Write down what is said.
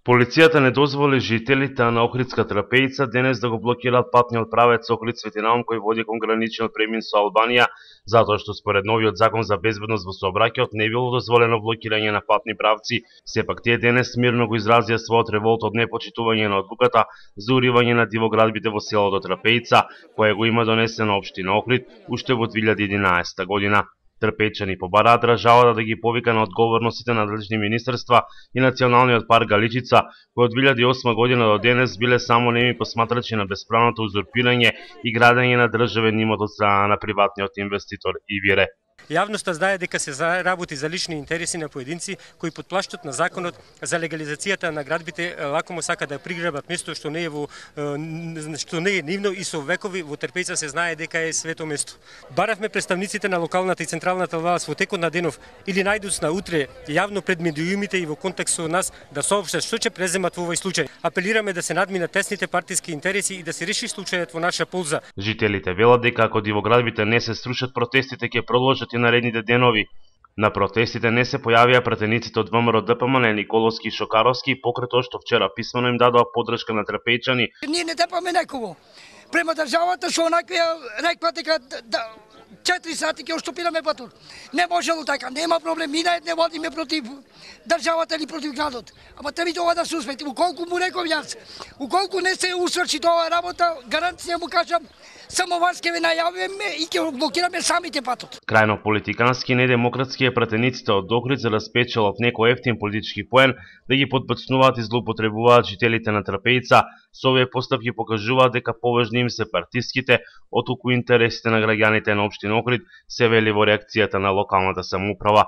Полицијата не дозволи жителите на Охридска Трапејица денес да го блокираат патниот правец Охрид Свети Наум кој води кон граничниот премин со Албанија, затоа што според новиот закон за безбедност во сообраќајот не било дозволено блокирање на патни правци. Сепак тие денес мирно го изразија својот револт од непочитување на одлуката за уривање на дивоградбите во селото Трапејица, која го има донесено општина Охрид уште во 2011 година. Трпејчани побараат државата да ги повика на одговорностите надлежни министерства и Националниот парк Галичица, кој од 2008 година до денес биле само неми посматрачи на бесправното узурпирање и градење на државен имот од страна на приватниот инвеститор Ивире. Јавноста знае дека се работи за лични интереси на поединци кои под плаштот на законот за легализацијата на градбите лако му сака да приграбат место што не е нивно и со векови во Трпејица се знае дека е свето место. Баравме представниците на локалната и централната власт во текот на денов или најдоцна утре јавно пред медиумите и во контекст со нас да соопштат што ќе преземат во овој случај. Апелираме да се надминат тесните партиски интереси и да се реши случајот во наша полза. Жителите велат дека ако дивоградбите не се срушат, протестите ќе продолжат и наредните денови. На протестите не се појавија пратениците од ВМРО ДПМН Николовски и Шокаровски, покрај тоа што вчера писмено им дадоа поддршка на трпејчани. Ние не тепаме некого. Према државата што онаквија рекла дека 4 сати ќе оштопираме патот. Не можело така, нема проблем, ми не водиме против државата или против градот. Ама треба тоа да се успети. Уколку му реков јас, уколку не се усврши тоа работа, гаранција му кажам, само вас ќе ве најавиме и ќе блокираме самите патот. Крајно политикански и недемократски е пратениците од Охрид за да спечелат некој ефтин политички поен, да ги подбацнуваат и злоупотребуваат жителите на Трапејица. Со овие постапки покажуваат дека поважни им се партиските, отколку интересите на граѓаните на општина Охрид, се вели во реакцијата на локалната самоуправа.